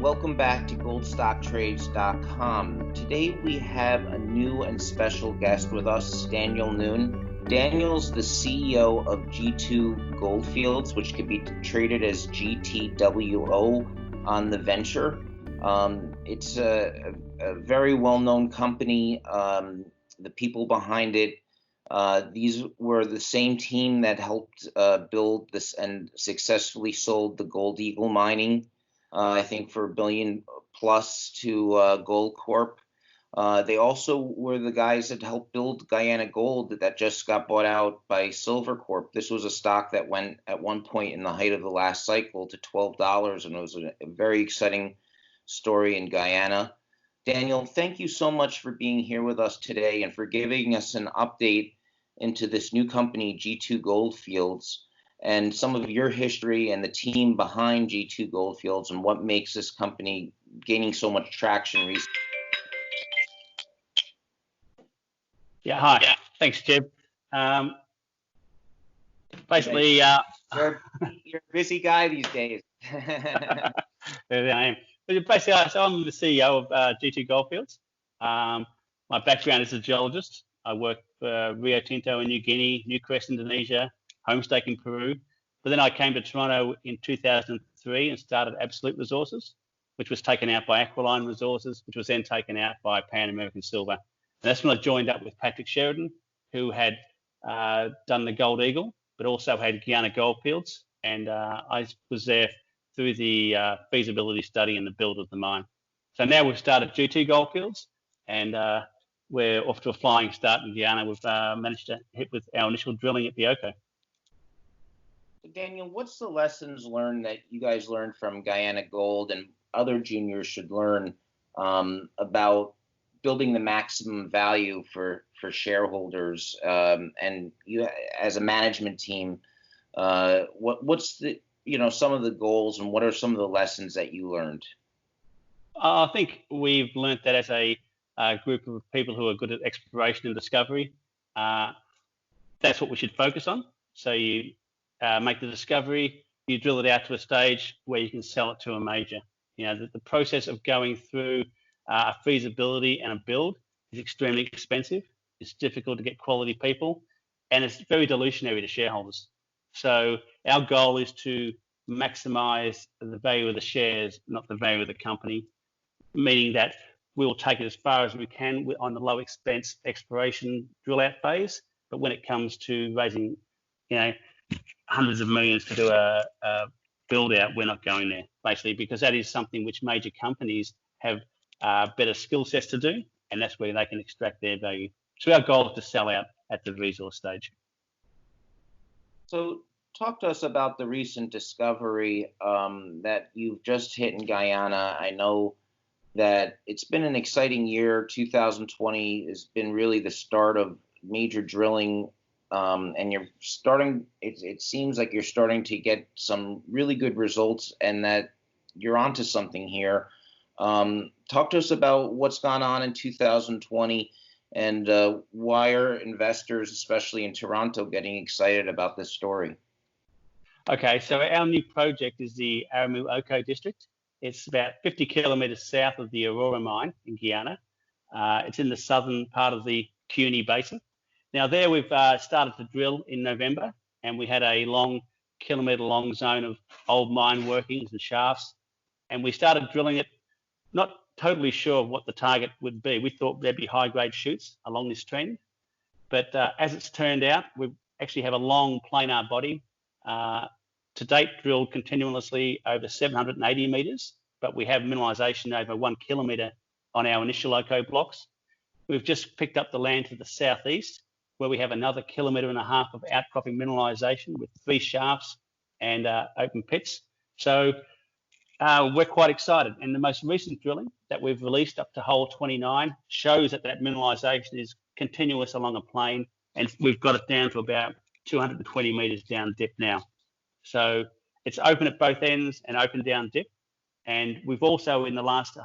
welcome back to goldstocktrades.com. Today we have a new and special guest with us, Daniel Noon. Daniel's the CEO of G2 Goldfields, which can be traded as GTWO on the venture. It's a very well-known company. The people behind it, these were the same team that helped build this and successfully sold the Gold Eagle mining, I think for $1 billion plus to Gold Corp. They also were the guys that helped build Guyana Gold that just got bought out by Silver Corp. This was a stock that went at one point in the height of the last cycle to $12, and it was a very exciting story in Guyana. Daniel, thank you so much for being here with us today and for giving us an update into this new company, G2 Goldfields, and some of your history and the team behind G2 Goldfields and what makes this company gaining so much traction recently. Yeah, hi. Yeah. Thanks, Jeb. Basically, you're a busy guy these days. I am. Basically, I'm the CEO of G2 Goldfields. My background is a geologist. I worked for Rio Tinto in New Guinea, Newcrest, Indonesia, Homestake in Peru. But then I came to Toronto in 2003 and started Absolute Resources, which was taken out by Aquiline Resources, which was then taken out by Pan American Silver. And that's when I joined up with Patrick Sheridan, who had done the Gold Eagle, but also had Guyana Goldfields. And I was there through the feasibility study and the build of the mine. So now we've started G2 Goldfields, and we're off to a flying start in Guyana. We've managed to hit with our initial drilling at the Oko. Daniel, what's the lessons learned that you guys learned from Guyana Gold and other juniors should learn about building the maximum value for shareholders and you as a management team? What's the some of the goals and what are some of the lessons that you learned? I think we've learned that as a group of people who are good at exploration and discovery, that's what we should focus on. So you make the discovery, you drill it out to a stage where you can sell it to a major. The process of going through a feasibility and a build is extremely expensive. It's difficult to get quality people, and it's very dilutionary to shareholders. So our goal is to maximize the value of the shares, not the value of the company, meaning that we'll take it as far as we can on the low expense exploration drill out phase. But when it comes to raising, hundreds of millions to do a build out, we're not going there, basically, because that is something which major companies have better skill sets to do, and that's where they can extract their value. So our goal is to sell out at the resource stage. So talk to us about the recent discovery that you've just hit in Guyana. I know that it's been an exciting year. 2020 has been really the start of major drilling, and you're starting. It seems like you're starting to get some really good results, and that you're onto something here. Talk to us about what's gone on in 2020 and why are investors, especially in Toronto, getting excited about this story? Okay, so our new project is the Aramu Oko district. It's about 50 kilometres south of the Aurora mine in Guyana. It's in the southern part of the Cuney Basin. Now there we've started to drill in November, and we had a kilometre-long zone of old mine workings and shafts, and we started drilling it, not totally sure of what the target would be. We thought there'd be high-grade shoots along this trend, but as it's turned out, we actually have a long planar body. To date, drilled continuously over 780 metres, but we have mineralisation over 1 kilometre on our initial Oko blocks. We've just picked up the land to the southeast, where we have another 1.5 kilometres of outcropping mineralisation with 3 shafts and open pits. So we're quite excited. And the most recent drilling that we've released up to hole 29 shows that mineralisation is continuous along a plane, and we've got it down to about 220 metres down dip now. So it's open at both ends and open down dip. And we've also, in the last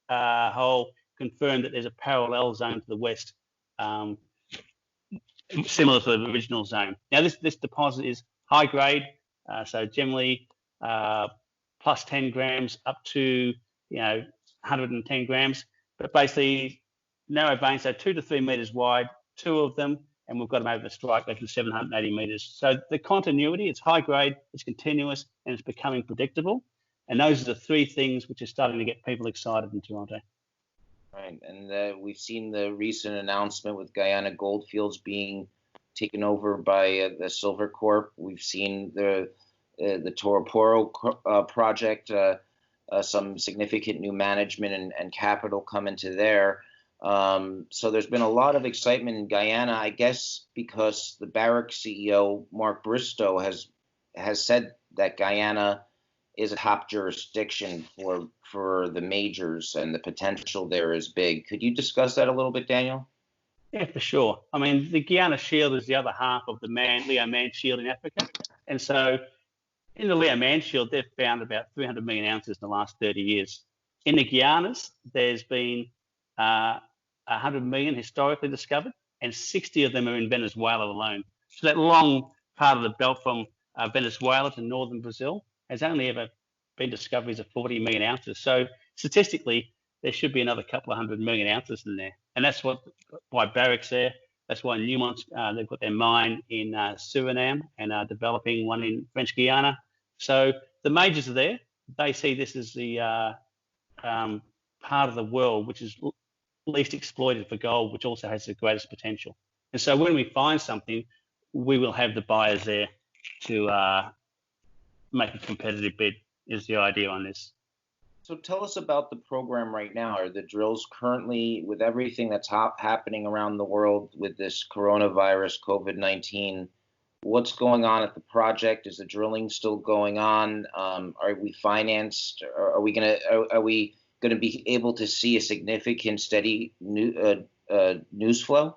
hole, confirmed that there's a parallel zone to the west, similar to the original zone. Now, this deposit is high grade, so generally plus 10 grams up to 110 grams, but basically narrow veins, so 2 to 3 meters wide, 2 of them, and we've got them over the strike length of 780 meters. So the continuity, it's high grade, it's continuous, and it's becoming predictable. And those are the 3 things which are starting to get people excited in Toronto. Right, and we've seen the recent announcement with Guyana Goldfields being taken over by the Silver Corp. We've seen the Toroporo project, some significant new management and capital come into there. So there's been a lot of excitement in Guyana, I guess, because the Barrick CEO, Mark Bristow, has said that Guyana is a top jurisdiction for the majors, and the potential there is big. Could you discuss that a little bit, Daniel? Yeah, for sure. I mean, the Guyana Shield is the other half of the Leo Mann Shield in Africa. And so in the Leo Mann Shield, they've found about 300 million ounces in the last 30 years. In the Guyanas, there's been 100 million historically discovered, and 60 of them are in Venezuela alone. So that long part of the belt from Venezuela to northern Brazil has only ever been discoveries of 40 million ounces. So statistically, there should be another couple of 100 million ounces in there. And that's why Barrick's there. That's why Newmont's, they've got their mine in Suriname and are developing one in French Guiana. So the majors are there. They see this as the part of the world which is least exploited for gold, which also has the greatest potential. And so when we find something, we will have the buyers there to make a competitive bid, is the idea on this. So tell us about the program right now. Are the drills currently, with everything that's happening around the world with this coronavirus, COVID-19, what's going on at the project? Is the drilling still going on? Are we financed? Are we going to be able to see a significant, steady news flow?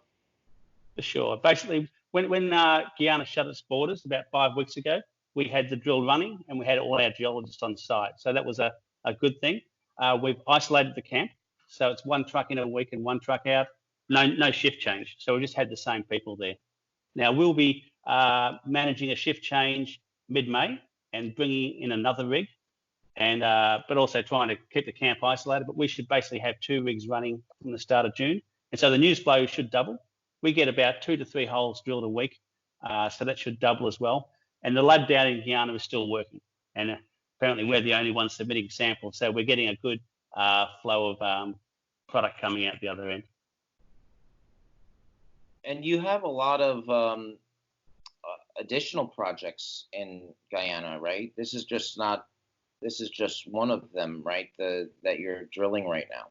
For sure. Basically, when Guyana shut its borders about 5 weeks ago, we had the drill running and we had all our geologists on site. So that was a good thing. We've isolated the camp. So it's 1 truck in a week and 1 truck out. No shift change. So we just had the same people there. Now, we'll be managing a shift change mid-May and bringing in another rig, and but also trying to keep the camp isolated. But we should basically have 2 rigs running from the start of June. And so the news flow should double. We get about 2 to 3 holes drilled a week. So that should double as well. And the lab down in Guyana is still working. And apparently we're the only ones submitting samples. So we're getting a good flow of product coming out the other end. And you have a lot of additional projects in Guyana, right? This is just one of them, right? That you're drilling right now.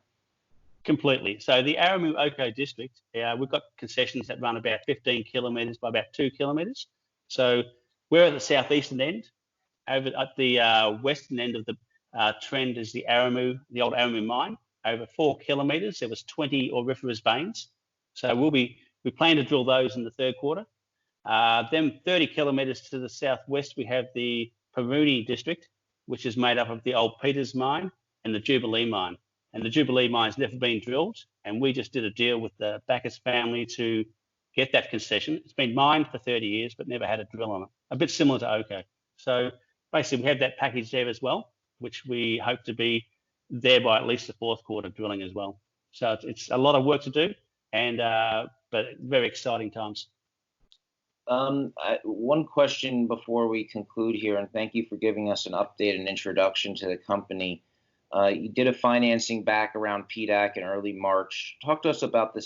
Completely. So the Aramu-Oko district, we've got concessions that run about 15 kilometres by about 2 kilometres. So we're at the southeastern end. Over at the western end of the trend is the old Aramu mine. Over 4 kilometres, there was 20 auriferous veins. So we plan to drill those in the third quarter. Then 30 kilometres to the southwest, we have the Peruni district, which is made up of the old Peters mine and the Jubilee mine. And the Jubilee mine's never been drilled, and we just did a deal with the Bacchus family to get that concession. It's been mined for 30 years, but never had a drill on it, a bit similar to Oko. So basically, we have that package there as well, which we hope to be there by at least the fourth quarter drilling as well. So it's a lot of work to do, and but very exciting times. One question before we conclude here, and thank you for giving us an update and introduction to the company. You did a financing back around PDAC in early March. Talk to us about the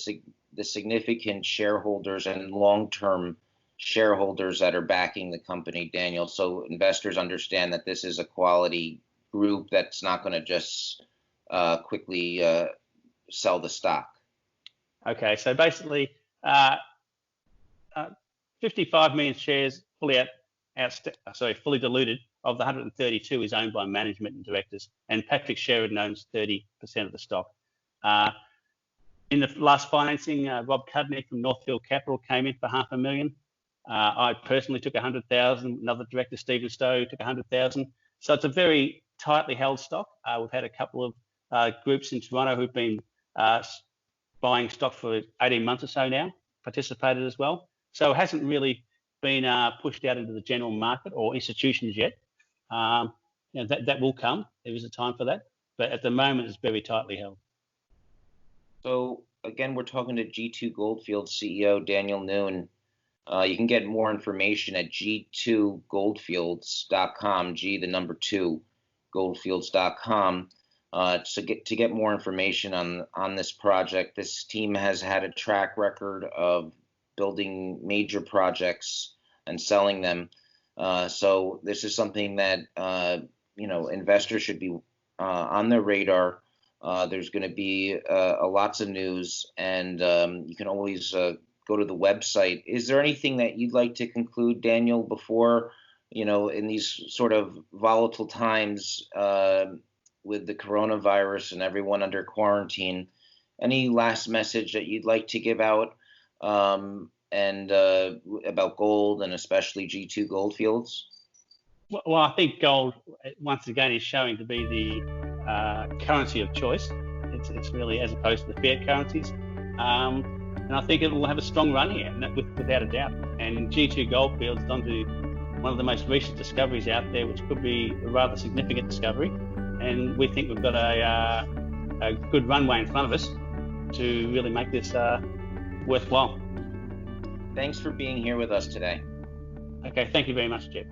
significant shareholders and long-term shareholders that are backing the company, Daniel, so investors understand that this is a quality group that's not going to just quickly sell the stock. Okay, so basically 55 million shares fully diluted of the 132 is owned by management and directors, and Patrick Sheridan owns 30% of the stock. In the last financing, Rob Cudnick from Northfield Capital came in for $500,000. I personally took 100,000. Another director, Stephen Stowe, took 100,000. So it's a very tightly held stock. We've had a couple of groups in Toronto who've been buying stock for 18 months or so now, participated as well. So it hasn't really been pushed out into the general market or institutions yet. That will come. There is a time for that. but at the moment it's very tightly held. So again, we're talking to G2 Goldfields CEO Daniel Noon. You can get more information at G2Goldfields.com, G the number 2, Goldfields.com. To get more information on this project. This team has had a track record of building major projects and selling them. So this is something that investors should be on their radar. There's going to be lots of news, and you can always go to the website. Is there anything that you'd like to conclude, Daniel, before, in these sort of volatile times with the coronavirus and everyone under quarantine? Any last message that you'd like to give out and about gold, and especially G2 Goldfields? Well, I think gold, once again, is showing to be the currency of choice. It's really, as opposed to the fiat currencies. And I think it will have a strong run here, without a doubt. And G2 Goldfields is onto one of the most recent discoveries out there, which could be a rather significant discovery. And we think we've got a good runway in front of us to really make this worthwhile. Thanks for being here with us today. Okay, thank you very much, Jeb.